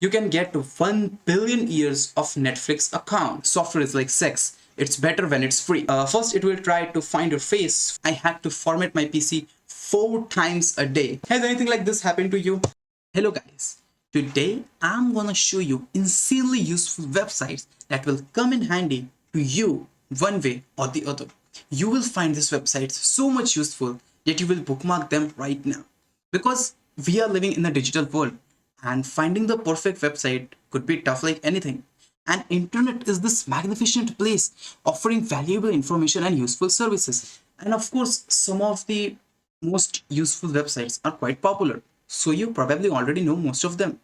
You can get 1 billion years of Netflix account. Software is like sex. It's better when it's free. First, it will try to find your face. I had to format my PC 4 times a day. Has anything like this happened to you? Hello guys. Today, I'm gonna show you insanely useful websites that will come in handy to you one way or the other. You will find these websites so much useful that you will bookmark them right now. Because we are living in a digital world and finding the perfect website could be tough like anything. And internet is this magnificent place offering valuable information and useful services. And of course, some of the most useful websites are quite popular. So you probably already know most of them.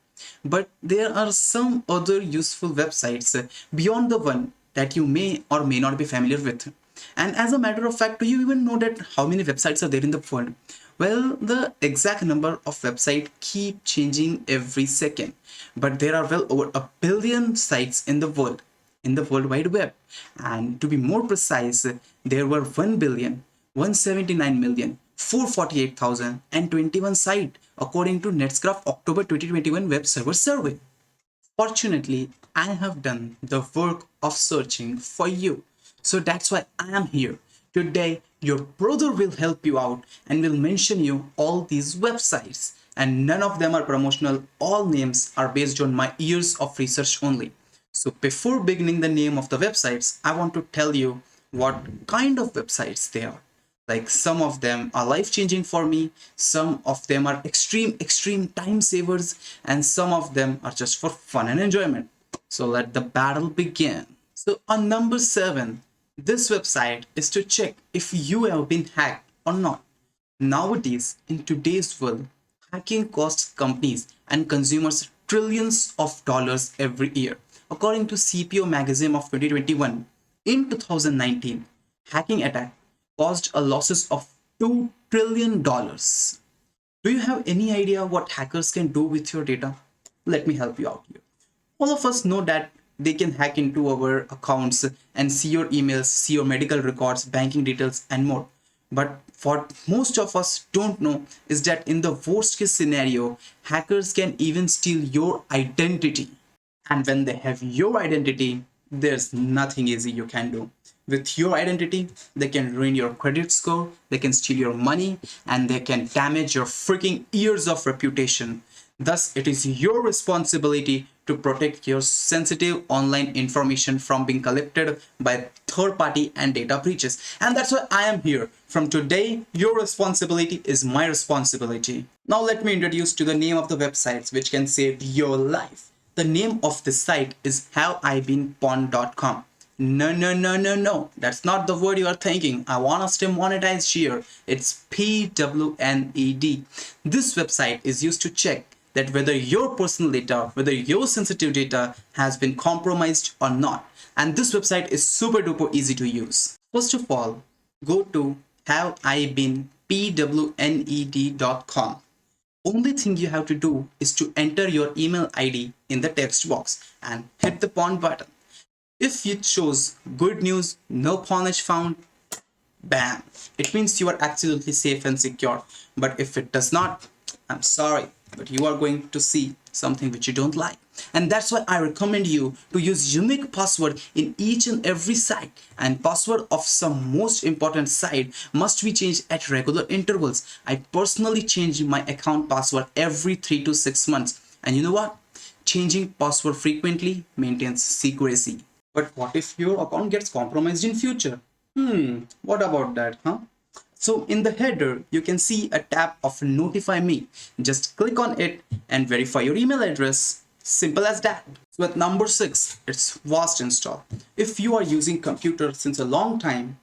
But there are some other useful websites beyond the one that you may or may not be familiar with. And as a matter of fact, do you even know that how many websites are there in the world? Well, the exact number of websites keep changing every second, but there are well over 1 billion sites in the World Wide Web. And to be more precise, there were 1,179,448,021 sites according to Netscraft October 2021 Web Server Survey. Fortunately, I have done the work of searching for you. So that's why I am here. Today, your brother will help you out and will mention you all these websites. And none of them are promotional. All names are based on my years of research only. So before beginning the name of the websites, I want to tell you what kind of websites they are. Like some of them are life changing for me, some of them are extreme time savers, and some of them are just for fun and enjoyment. So let the battle begin. So on number 7, this website is to check if you have been hacked or not. Nowadays, in today's world, hacking costs companies and consumers trillions of dollars every year. According to CPO magazine of 2021, in 2019, hacking attack caused a losses of $2 trillion. Do you have any idea what hackers can do with your data? Let me help you out here. All of us know that they can hack into our accounts and see your emails, see your medical records, banking details, and more. But what most of us don't know is that in the worst case scenario, hackers can even steal your identity. And when they have your identity, there's nothing easy you can do. With your identity, they can ruin your credit score, they can steal your money, and they can damage your freaking years of reputation. Thus, it is your responsibility to protect your sensitive online information from being collected by third party and data breaches. And that's why I am here. From today, your responsibility is my responsibility. Now let me introduce to the name of the websites which can save your life. The name of this site is haveibeenpwned.com. No, no, no, no, no. That's not the word you are thinking. I want us to monetize here. It's PWNED. This website is used to check that whether your personal data, whether your sensitive data has been compromised or not. And this website is super duper easy to use. First of all, go to haveibeenpwned.com. Only thing you have to do is to enter your email ID in the text box and hit the pawn button. If it shows good news, no pawnage found, bam, it means you are absolutely safe and secure. But if it does not, I'm sorry, but you are going to see something which you don't like. And that's why I recommend you to use unique password in each and every site, and password of some most important site must be changed at regular intervals. I personally change my account password every 3 to 6 months. And you know what? Changing password frequently maintains secrecy. But what if your account gets compromised in future? What about that, huh? So in the header, you can see a tab of notify me. Just click on it and verify your email address. Simple as that. So at number 6, it's Vast install. If you are using computer since a long time,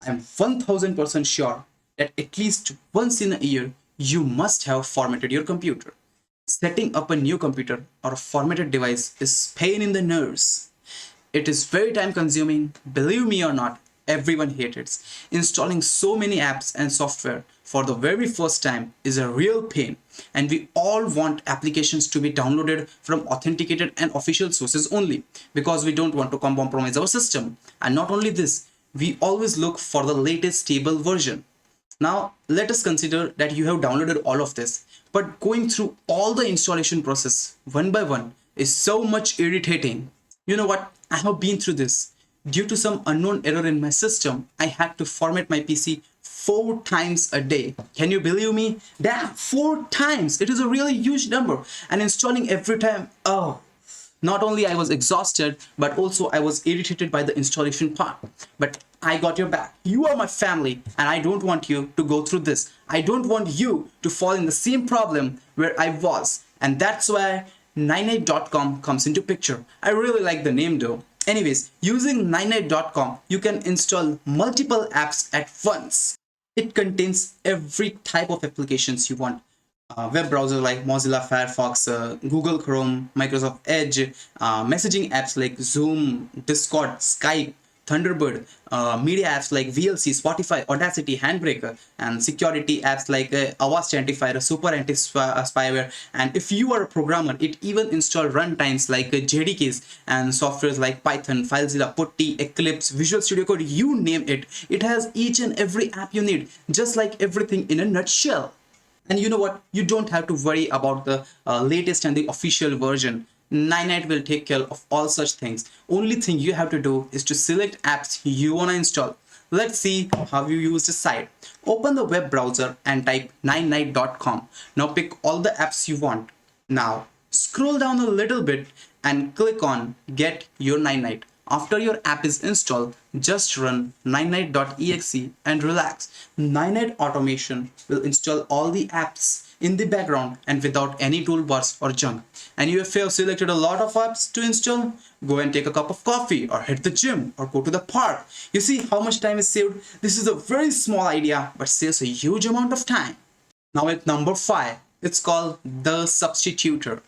I'm 1000% sure that at least once in a year, you must have formatted your computer. Setting up a new computer or a formatted device is pain in the nerves. It is very time consuming, believe me or not, everyone hates it. Installing so many apps and software for the very first time is a real pain, and we all want applications to be downloaded from authenticated and official sources only because we don't want to compromise our system. And not only this, we always look for the latest stable version. Now, let us consider that you have downloaded all of this, but going through all the installation process one by one is so much irritating. You know what? I have been through this. Due to some unknown error in my system, I had to format my PC 4 times a day. Can you believe me? Damn, 4 times! It is a really huge number. And installing every time, oh, not only I was exhausted, but also I was irritated by the installation part. But I got your back. You are my family, and I don't want you to go through this. I don't want you to fall in the same problem where I was. And that's why 99.com comes into picture. I really like the name though. Anyways, using 99.com, you can install multiple apps at once. It contains every type of applications you want. Web browser like Mozilla Firefox, Google Chrome, Microsoft Edge, messaging apps like Zoom, Discord, Skype, Thunderbird, media apps like VLC, Spotify, Audacity, Handbreaker, and security apps like Avast Antivirus, Super Anti-Spyware. And if you are a programmer, it even installs runtimes like JDKs and softwares like Python, FileZilla, Putty, Eclipse, Visual Studio Code, you name it. It has each and every app you need, just like everything in a nutshell. And you know what? You don't have to worry about the latest and the official version. 99 will take care of all such things. Only thing you have to do is to select apps you want to install. Let's see how you use the site. Open the web browser and type 99.com. Now pick all the apps you want. Now scroll down a little bit and click on Get Your 99. After your app is installed, just run 99.exe and relax. 99 automation will install all the apps in the background and without any toolbars or junk. And if you have selected a lot of apps to install, go and take a cup of coffee or hit the gym or go to the park. You see how much time is saved? This is a very small idea but saves a huge amount of time. Now at number 5, it's called the substitutor.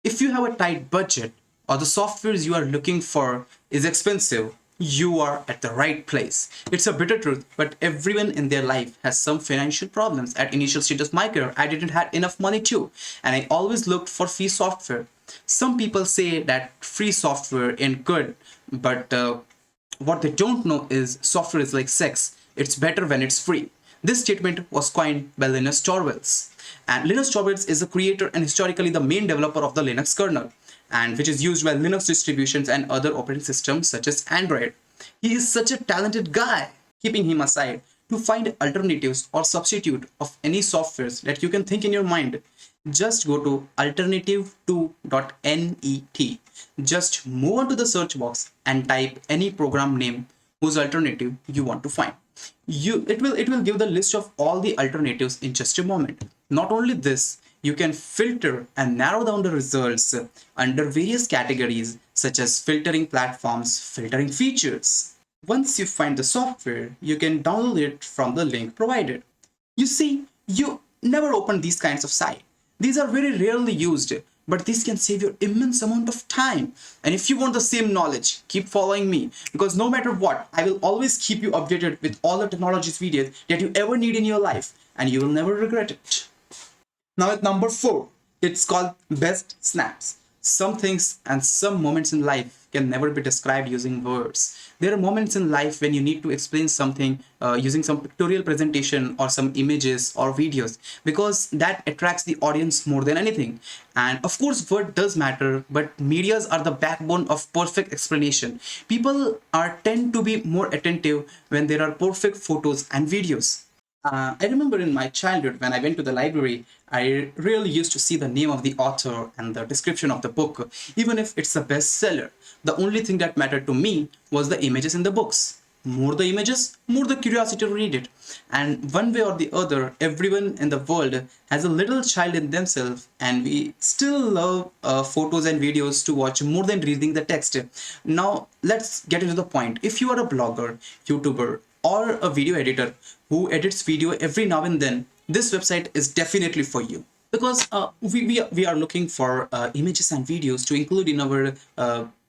If you have a tight budget or the softwares you are looking for is expensive, you are at the right place. It's a bitter truth, but everyone in their life has some financial problems. At initial stage of my career, I didn't have enough money too, and I always looked for free software. Some people say that free software ain't good, but what they don't know is software is like sex. It's better when it's free. This statement was coined by Linus Torvalds. And Linus Torvalds is the creator and historically the main developer of the Linux kernel, and which is used by Linux distributions and other operating systems such as Android. He is such a talented guy. Keeping him aside, to find alternatives or substitute of any softwares that you can think in your mind, just go to alternative2.net. Just move on to the search box and type any program name whose alternative you want to find. It will give the list of all the alternatives in just a moment. Not only this, you can filter and narrow down the results under various categories such as filtering platforms, filtering features. Once you find the software, you can download it from the link provided. You see, you never open these kinds of sites. These are very rarely used, but this can save you immense amount of time. And if you want the same knowledge, keep following me, because no matter what, I will always keep you updated with all the technologies videos that you ever need in your life, and you will never regret it. Now at number 4, it's called Best Snaps. Some things and some moments in life can never be described using words. There are moments in life when you need to explain something using some pictorial presentation or some images or videos, because that attracts the audience more than anything. And of course, word does matter, but medias are the backbone of perfect explanation. People tend to be more attentive when there are perfect photos and videos. I remember in my childhood when I went to the library, I really used to see the name of the author and the description of the book, even if it's a bestseller. The only thing that mattered to me was the images in the books. More the images, more the curiosity to read it. And one way or the other, everyone in the world has a little child in themselves, and we still love photos and videos to watch more than reading the text. Now, let's get into the point. If you are a blogger, YouTuber, or a video editor who edits video every now and then, this website is definitely for you, because we are looking for images and videos to include in our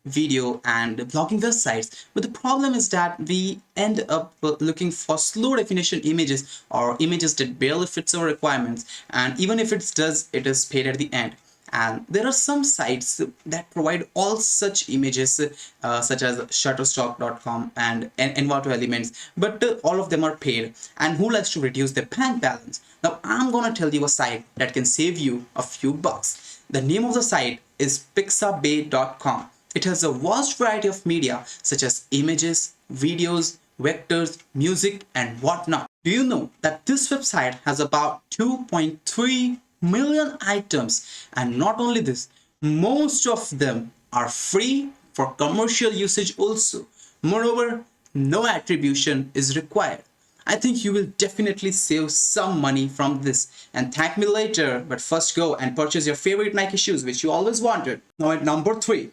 video and blogging websites. But the problem is that we end up looking for slow definition images or images that barely fits our requirements, and even if it does, it is paid at the end. And there are some sites that provide all such images such as shutterstock.com and Envato Elements, but all of them are paid, and who likes to reduce their bank balance? Now I'm gonna tell you a site that can save you a few bucks. The name of the site is pixabay.com. It has a vast variety of media such as images, videos, vectors, music, and whatnot. Do you know that this website has about 2.3 million items? And not only this, most of them are free for commercial usage also. Moreover, no attribution is required. I think you will definitely save some money from this and thank me later. But first go and purchase your favorite Nike shoes which you always wanted. Now at number 3,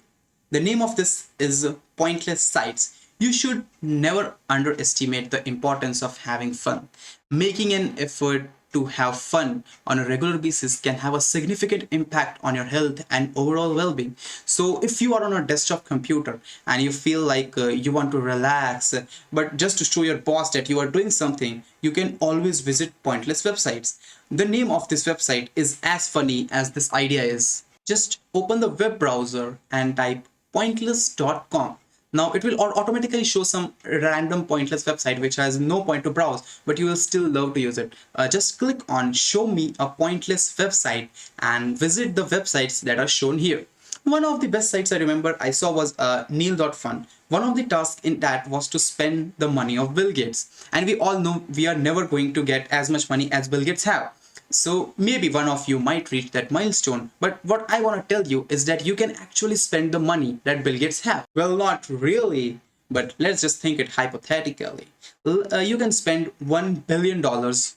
the name of this is Pointless Sites. You should never underestimate the importance of having fun. Making an effort to have fun on a regular basis can have a significant impact on your health and overall well-being. So if you are on a desktop computer and you feel like you want to relax, but just to show your boss that you are doing something, you can always visit Pointless websites. The name of this website is as funny as this idea is. Just open the web browser and type pointless.com. Now it will automatically show some random pointless website which has no point to browse, but you will still love to use it. Just click on show me a pointless website and visit the websites that are shown here. One of the best sites I remember I saw was Neil.fun. One of the tasks in that was to spend the money of Bill Gates. And we all know we are never going to get as much money as Bill Gates have. So maybe one of you might reach that milestone, but what I want to tell you is that you can actually spend the money that Bill Gates have. Well, not really, but let's just think it hypothetically. You can spend $1 billion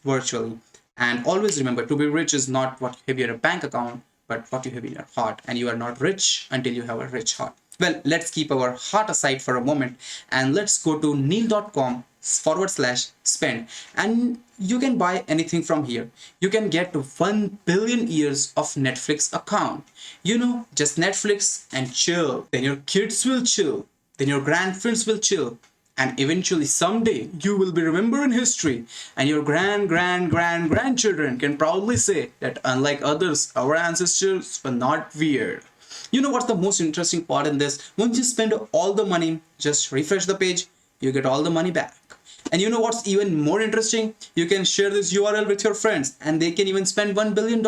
virtually. And always remember, to be rich is not what you have in your bank account, but what you have in your heart. And you are not rich until you have a rich heart. Well, let's keep our heart aside for a moment and let's go to neil.com/spend, and you can buy anything from here. You can get 1 billion years of Netflix account. You know, just Netflix and chill. Then your kids will chill. Then your grandfriends will chill. And eventually someday you will be remembered in history, and your grandchildren can proudly say that unlike others, our ancestors were not weird. You know what's the most interesting part in this? Once you spend all the money, just refresh the page, you get all the money back. And you know what's even more interesting? You can share this URL with your friends and they can even spend $1 billion.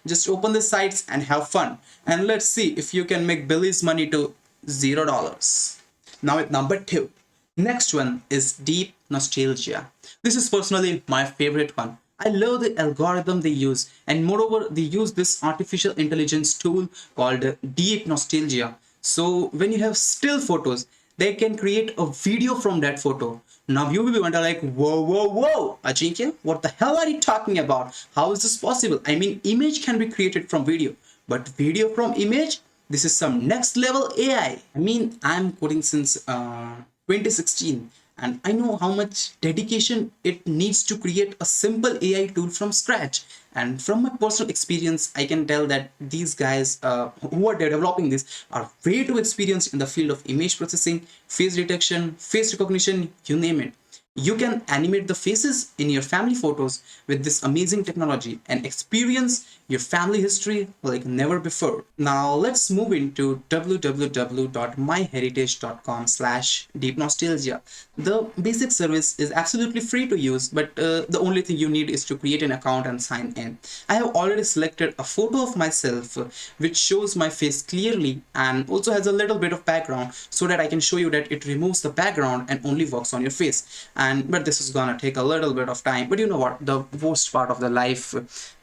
Just open the sites and have fun. And let's see if you can make Billy's money to $0. Now at number 2. Next one is Deep Nostalgia. This is personally my favorite one. I love the algorithm they use, and moreover they use this artificial intelligence tool called Deep Nostalgia. So when you have still photos, they can create a video from that photo. Now you will be wondering like, whoa, Ajinkya, what the hell are you talking about? How is this possible? I mean, image can be created from video, but video from image? This is some next level AI. I mean, I'm coding since 2016. And I know how much dedication it needs to create a simple AI tool from scratch. And from my personal experience, I can tell that these guys who are developing this are way too experienced in the field of image processing, face detection, face recognition, you name it. You can animate the faces in your family photos with this amazing technology and experience your family history like never before. Now let's move into www.myheritage.com/deepnostalgia. The basic service is absolutely free to use, but the only thing you need is to create an account and sign in. I have already selected a photo of myself which shows my face clearly and also has a little bit of background so that I can show you that it removes the background and only works on your face. But this is gonna take a little bit of time. But you know what? The worst part of the life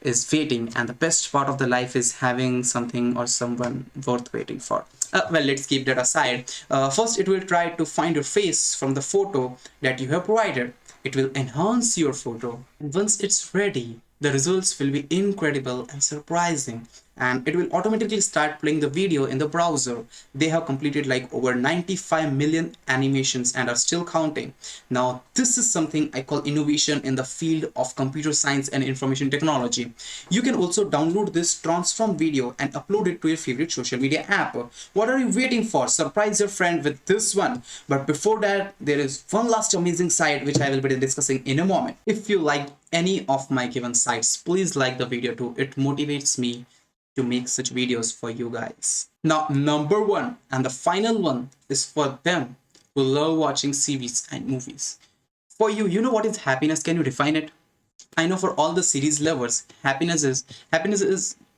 is waiting, and the best part of the life is having something or someone worth waiting for. Well, let's keep that aside. First, it will try to find your face from the photo that you have provided. It will enhance your photo, and once it's ready, the results will be incredible and surprising, and it will automatically start playing the video in the browser. They have completed like over 95 million animations and are still counting. Now this is something I call innovation in the field of computer science and information technology. You can also download this transform video and upload it to your favorite social media app. What are you waiting for? Surprise your friend with this one. But before that, there is one last amazing site which I will be discussing in a moment. If you like any of my given sites, please like the video too. It motivates me to make such videos for you guys. Now, number 1 and the final one is for them who love watching series and movies. For you, you know what is happiness? Can you define it? I know for all the series lovers, happiness is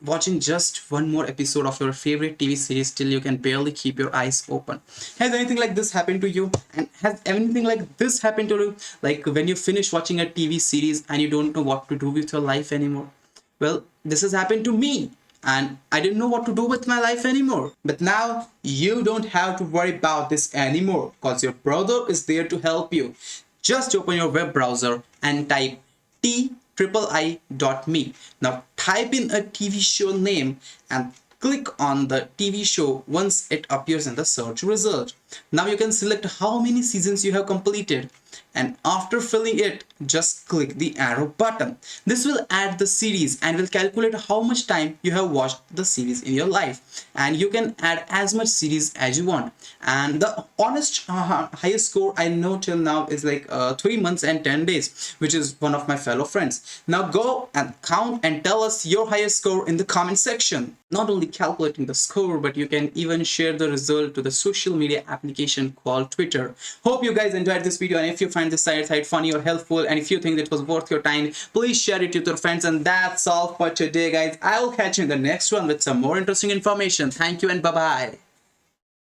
watching just one more episode of your favorite TV series till you can barely keep your eyes open. Has anything like this happened to you? And has anything like this happened to you? Like when you finish watching a TV series and you don't know what to do with your life anymore? Well, this has happened to me. And I didn't know what to do with my life anymore. But now you don't have to worry about this anymore because your brother is there to help you. Just open your web browser and type TIII.me. Now type in a TV show name and click on the TV show once it appears in the search result. Now you can select how many seasons you have completed, and after filling it, just click the arrow button. This will add the series and will calculate how much time you have watched the series in your life, and you can add as much series as you want. And the honest highest score I know till now is like 3 months and 10 days, which is one of my fellow friends. Now go and count and tell us your highest score in the comment section. Not only calculating the score, but you can even share the result to the social media application called Twitter. Hope you guys enjoyed this video, and if you find this site funny or helpful, and if you think it was worth your time, please share it with your friends. And that's all for today, guys. I will catch you in the next one with some more interesting information. Thank you and bye bye.